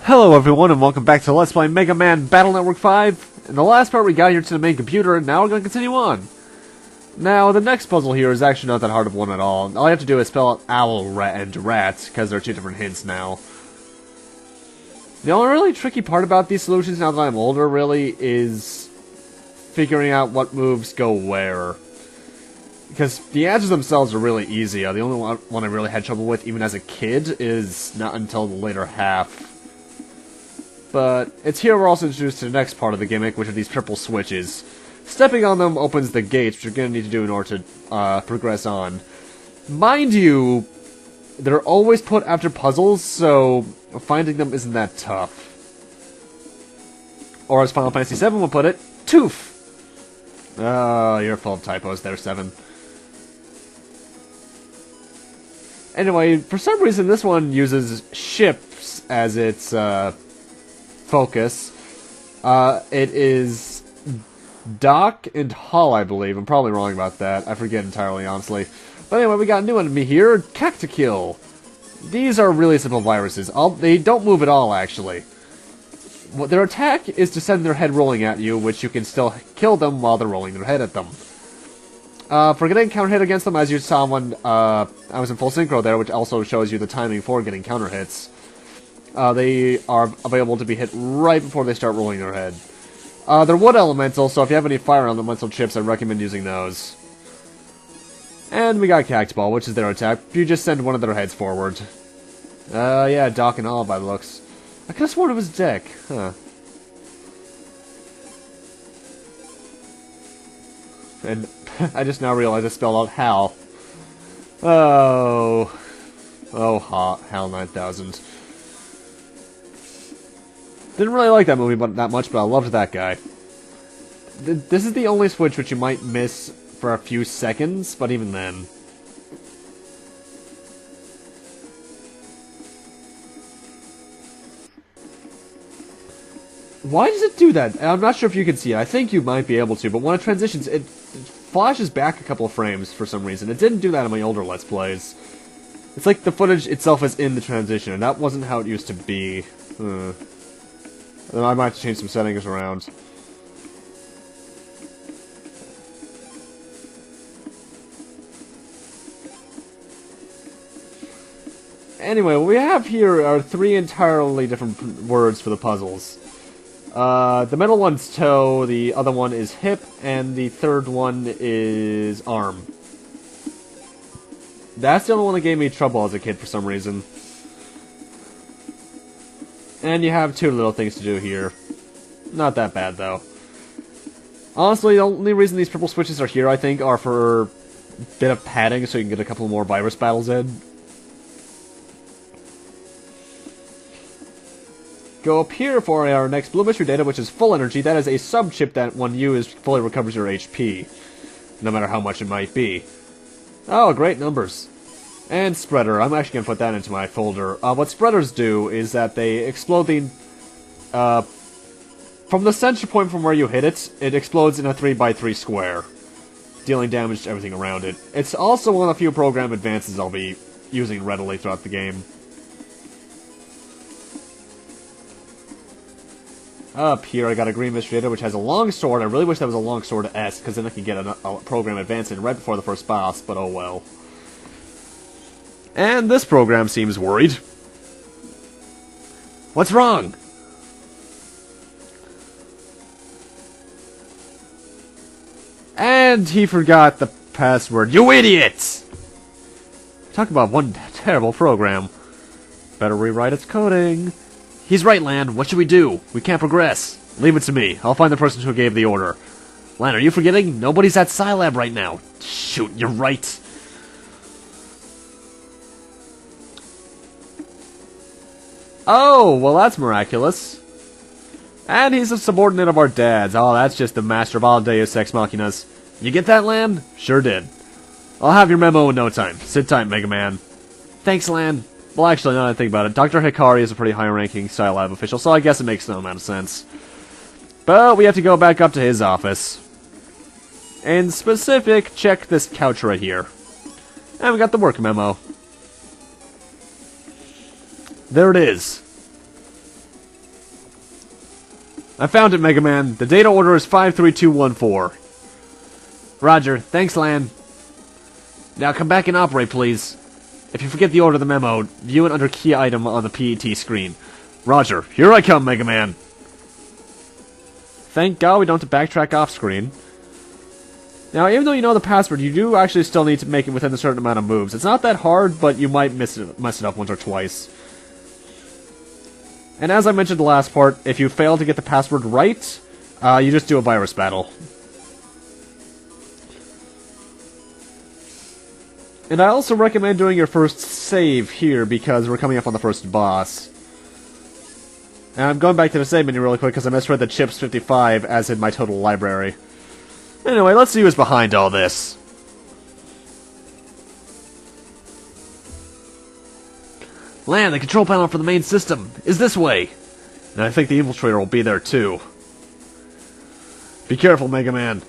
Hello everyone and welcome back to Let's Play Megaman Battle Network 5. In the last part we got here to the main computer and now we're going to continue on. Now the next puzzle here is actually not that hard of one at all. All you have to do is spell out owl, rat, and rat, because there are two different hints now. The only really tricky part about these solutions now that I'm older really is figuring out what moves go where. Because the answers themselves are really easy. The only one I really had trouble with even as a kid is not until the later half. But it's here we're also introduced to the next part of the gimmick, which are these triple switches. Stepping on them opens the gates, which you're going to need to do in order to progress on. Mind you, they're always put after puzzles, so finding them isn't that tough. Or as Final Fantasy VII would put it, toof! Oh, you're full of typos there, 7. Anyway, for some reason this one uses ships as its focus. It is Doc and Hall, I believe. I'm probably wrong about that. I forget entirely, honestly. But anyway, we got a new enemy here, Cactikill. These are really simple viruses. They don't move at all, actually. Their attack is to send their head rolling at you, which you can still kill them while they're rolling their head at them. For getting counter hit against them, as you saw when I was in full synchro there, which also shows you the timing for getting counter hits. They are available to be hit right before they start rolling their head. They're wood elemental, so if you have any fire elemental chips, I recommend using those. And we got Cactball, which is their attack. You just send one of their heads forward. Yeah, Doc and all by the looks. I could have sworn it was Dick. Huh. And I just now realized I spelled out Hal. Oh, Hal 9000. Didn't really like that movie that much, but I loved that guy. This is the only switch which you might miss for a few seconds, but even then. Why does it do that? I'm not sure if you can see it. I think you might be able to, but when it transitions, it flashes back a couple of frames for some reason. It didn't do that in my older Let's Plays. It's like the footage itself is in the transition, and that wasn't how it used to be. I might have to change some settings around. Anyway, what we have here are three entirely different words for the puzzles. The middle one's toe, the other one is hip, and the third one is arm. That's the only one that gave me trouble as a kid for some reason. And you have two little things to do here. Not that bad, though. Honestly, the only reason these purple switches are here, I think, are for a bit of padding so you can get a couple more virus battles in. Go up here for our next blue mystery data, which is full energy. That is a sub-chip that, when used, fully recovers your HP. No matter how much it might be. Oh, great numbers. And spreader. I'm actually going to put that into my folder. What spreaders do is that they explode the... from the center point from where you hit it, it explodes in a 3x3 square, dealing damage to everything around it. It's also one of the few program advances I'll be using readily throughout the game. Up here, I got a green mystery data, which has a long sword. I really wish that was a long sword S, because then I could get a program advance in right before the first boss, but oh well. And this program seems worried. What's wrong? And he forgot the password. You idiots! Talk about one terrible program. Better rewrite its coding. He's right, Lan. What should we do? We can't progress. Leave it to me. I'll find the person who gave the order. Lan, are you forgetting? Nobody's at Scilab right now. Shoot, you're right. Oh, well that's miraculous. And he's a subordinate of our dad's. Oh, that's just the master of all Deus Ex Machinas. You get that, Lan? Sure did. I'll have your memo in no time. Sit tight, Mega Man. Thanks, Lan. Well, actually, now that I think about it, Dr. Hikari is a pretty high-ranking Scilab official, so I guess it makes no amount of sense. But we have to go back up to his office. In specific, check this couch right here. And we got the work memo. There it is. I found it, Megaman. The data order is 53214. Roger. Thanks, Lan. Now come back and operate, please. If you forget the order of the memo, view it under key item on the PET screen. Roger. Here I come, Megaman. Thank God we don't have to backtrack off screen. Now, even though you know the password, you do actually still need to make it within a certain amount of moves. It's not that hard, but you might mess it up once or twice. And as I mentioned the last part, if you fail to get the password right, you just do a virus battle. And I also recommend doing your first save here, because we're coming up on the first boss. And I'm going back to the save menu really quick, because I misread the chips 55 as in my total library. Anyway, let's see who's behind all this. Lan, the control panel for the main system is this way. And I think the infiltrator will be there too. Be careful, Mega Man.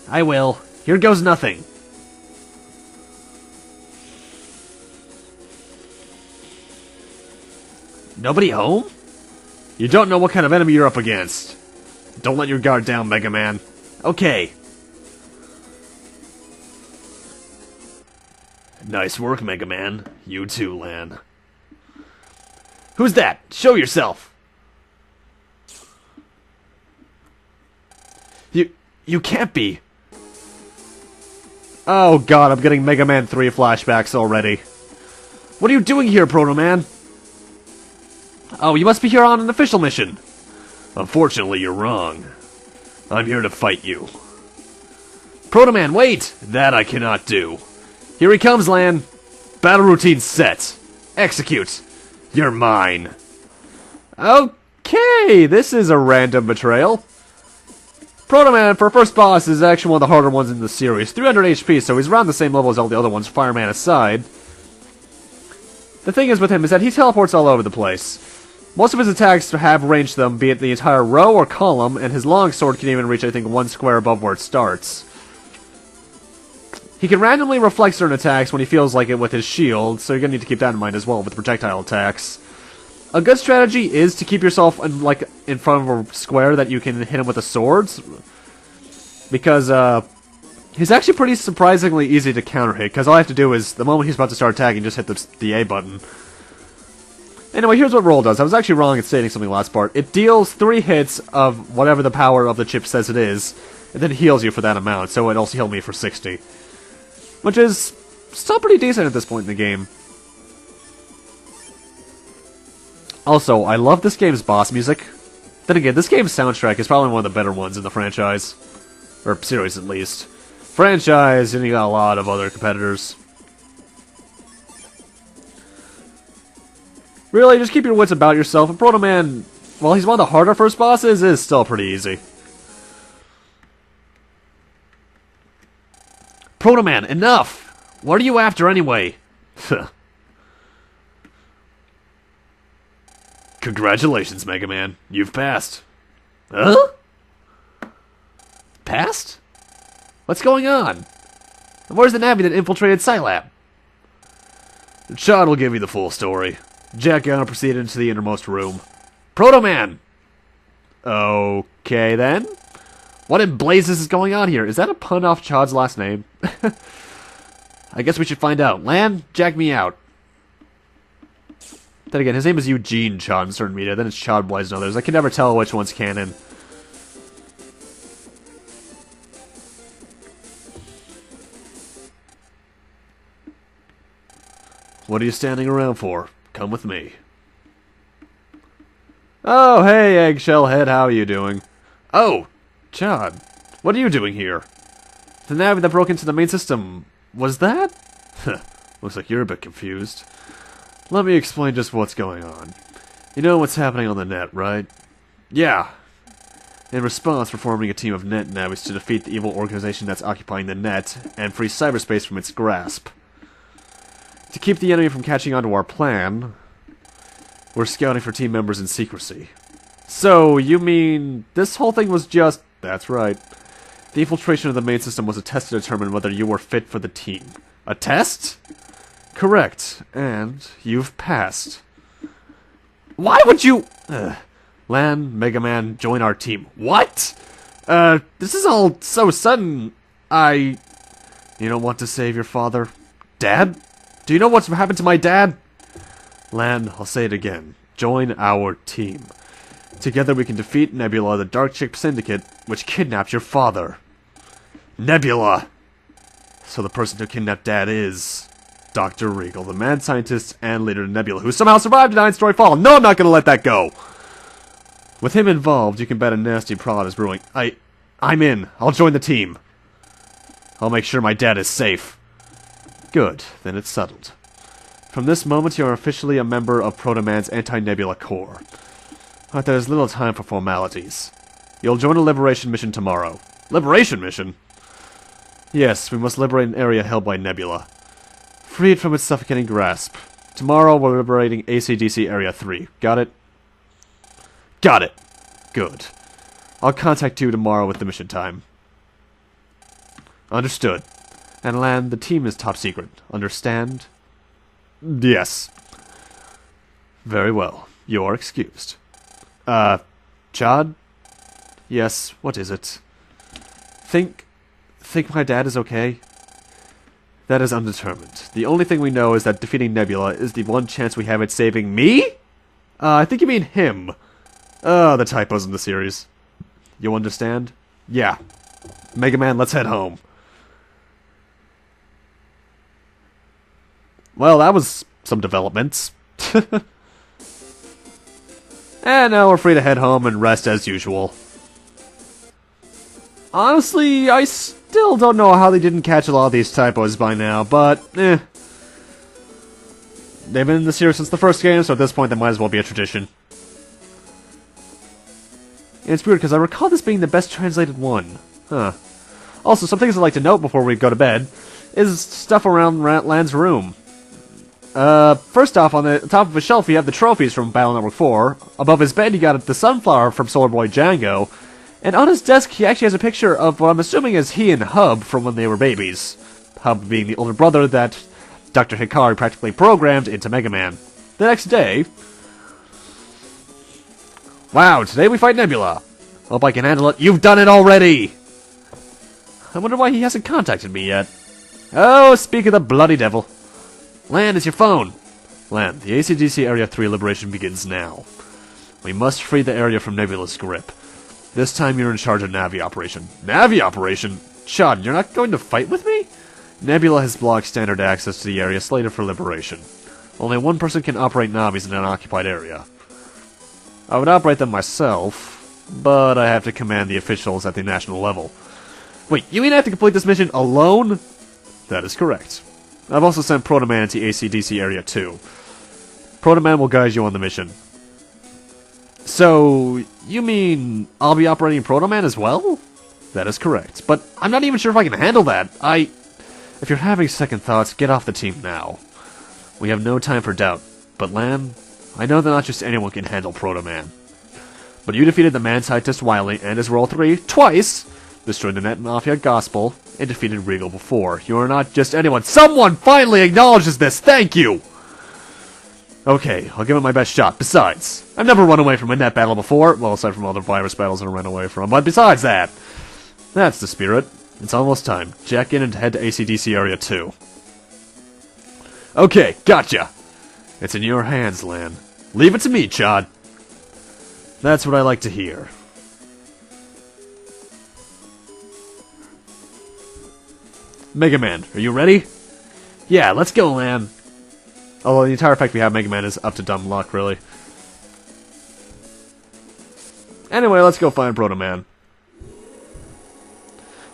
I will. Here goes nothing. Nobody home? You don't know what kind of enemy you're up against. Don't let your guard down, Mega Man. Okay. Nice work, Mega Man. You too, Lan. Who's that? Show yourself! You can't be. Oh god, I'm getting Mega Man 3 flashbacks already. What are you doing here, Protoman? Oh, you must be here on an official mission. Unfortunately, you're wrong. I'm here to fight you. Protoman, wait! That I cannot do. Here he comes, Lan. Battle routine set. Execute. You're mine. Okay, this is a random betrayal. Protoman, for first boss, is actually one of the harder ones in the series. 300 HP, so he's around the same level as all the other ones, Fireman aside. The thing is with him is that he teleports all over the place. Most of his attacks have ranged them, be it the entire row or column, and his longsword can even reach, I think, one square above where it starts. He can randomly reflect certain attacks when he feels like it with his shield, so you're gonna need to keep that in mind as well with projectile attacks. A good strategy is to keep yourself in front of a square that you can hit him with the swords, because he's actually pretty surprisingly easy to counter hit, because all I have to do is, the moment he's about to start attacking, just hit the A button. Anyway, here's what roll does. I was actually wrong in stating something last part. It deals 3 hits of whatever the power of the chip says it is, and then heals you for that amount, so it also healed me for 60. Which is still pretty decent at this point in the game. Also, I love this game's boss music. Then again, this game's soundtrack is probably one of the better ones in the franchise. Or series, at least. Franchise, and you got a lot of other competitors. Really, just keep your wits about yourself. And Protoman, while he's one of the harder first bosses, is still pretty easy. Protoman, enough! What are you after anyway? Congratulations, Mega Man. You've passed. Huh? Passed? What's going on? And where's the Navi that infiltrated Scilab? Chad will give you the full story. Jack Gunner proceeded into the innermost room. Protoman! Okay, then. What in blazes is going on here? Is that a pun off Chad's last name? I guess we should find out. Lan, jack me out. Then again, his name is Eugene Chad in certain media, then it's Chad Wise and others. I can never tell which one's canon. What are you standing around for? Come with me. Oh, hey, Eggshell Head, how are you doing? Oh, Chad, what are you doing here? The Navi that broke into the main system, was that? Looks like you're a bit confused. Let me explain just what's going on. You know what's happening on the net, right? Yeah. In response, we're forming a team of net Navis to defeat the evil organization that's occupying the net and free cyberspace from its grasp. To keep the enemy from catching on to our plan, we're scouting for team members in secrecy. So, you mean this whole thing was just... That's right. The infiltration of the main system was a test to determine whether you were fit for the team. A test? Correct. And you've passed. Why would you... Look, Lan, Megaman, join our team. What? This is all so sudden. You don't want to save your father? Dad? Do you know what's happened to my dad? Lan, I'll say it again. Join our team. Together we can defeat Nebula, the Dark Chip Syndicate, which kidnapped your father. Nebula! So the person who kidnapped Dad is Dr. Regal, the mad scientist and leader of Nebula, who somehow survived a 9-story fall. No, I'm not gonna let that go! With him involved, you can bet a nasty plot is brewing. I'm in. I'll join the team. I'll make sure my dad is safe. Good, then it's settled. From this moment, you are officially a member of Protoman's anti-Nebula Corps. But there's little time for formalities. You'll join a liberation mission tomorrow. Liberation mission? Yes, we must liberate an area held by Nebula. Free it from its suffocating grasp. Tomorrow, we're liberating AC/DC Area 3. Got it? Got it! Good. I'll contact you tomorrow with the mission time. Understood. And Lan, the team is top secret. Understand? Yes. Very well. You are excused. Chad? Yes, what is it? Think my dad is okay? That is undetermined. The only thing we know is that defeating Nebula is the one chance we have at saving me? I think you mean him. The typos in the series. You understand? Yeah. Megaman, let's head home. Well, that was some developments. And now we're free to head home and rest as usual. Honestly, I still don't know how they didn't catch a lot of these typos by now, but, They've been in the series since the first game, so at this point they might as well be a tradition. And it's weird, because I recall this being the best translated one. Huh. Also, some things I'd like to note before we go to bed is stuff around Lan's room. First off, on the top of a shelf, you have the trophies from Battle Network 4. Above his bed, you got the sunflower from Solar Boy Django. And on his desk, he actually has a picture of what I'm assuming is he and Hub from when they were babies. Hub being the older brother that Dr. Hikari practically programmed into Megaman. The next day... Wow, today we fight Nebula. Hope I can handle it. You've done it already! I wonder why he hasn't contacted me yet. Oh, speak of the bloody devil. Lan, it's your phone. Lan, the AC/DC Area 3 liberation begins now. We must free the area from Nebula's grip. This time you're in charge of Navi Operation. Navi Operation? Chad, you're not going to fight with me? Nebula has blocked standard access to the area slated for liberation. Only one person can operate Navis in an occupied area. I would operate them myself, but I have to command the officials at the national level. Wait, you mean I have to complete this mission alone? That is correct. I've also sent Protoman to AC/DC Area 2. Protoman will guide you on the mission. So, you mean I'll be operating Protoman as well? That is correct, but I'm not even sure if I can handle that. If you're having second thoughts, get off the team now. We have no time for doubt, but Lan, I know that not just anyone can handle Protoman. But you defeated the mad scientist Wily and his Role 3 twice, destroyed the Net Mafia Gospel, and defeated Regal before. You are not just anyone. Someone finally acknowledges this! Thank you! Okay, I'll give it my best shot. Besides, I've never run away from a net battle before. Well, aside from all the virus battles I ran away from. But besides that, that's the spirit. It's almost time. Jack in and head to AC/DC Area 2. Okay, gotcha! It's in your hands, Lan. Leave it to me, Chad. That's what I like to hear. Megaman, are you ready? Yeah, let's go, Lan. Although the entire fact we have Megaman is up to dumb luck, really. Anyway, let's go find Protoman.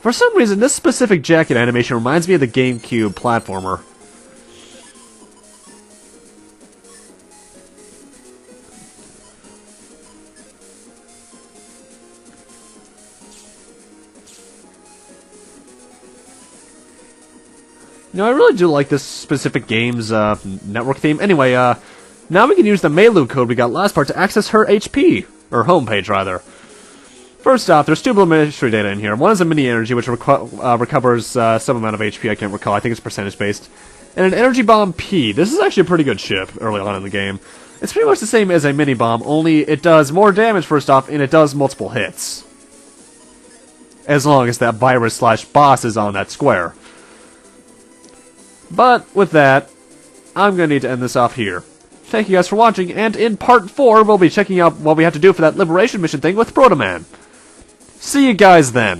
For some reason, this specific jacket animation reminds me of the GameCube platformer. You know, I really do like this specific game's network theme. Anyway, now we can use the Melu code we got last part to access her HP, or homepage, rather. First off, there's two military data in here. One is a mini-energy, which recovers some amount of HP, I can't recall. I think it's percentage-based. And an energy bomb P. This is actually a pretty good ship early on in the game. It's pretty much the same as a mini-bomb, only it does more damage first off, and it does multiple hits. As long as that virus/boss is on that square. But, with that, I'm going to need to end this off here. Thank you guys for watching, and in part 4, we'll be checking out what we have to do for that liberation mission thing with Protoman. See you guys then.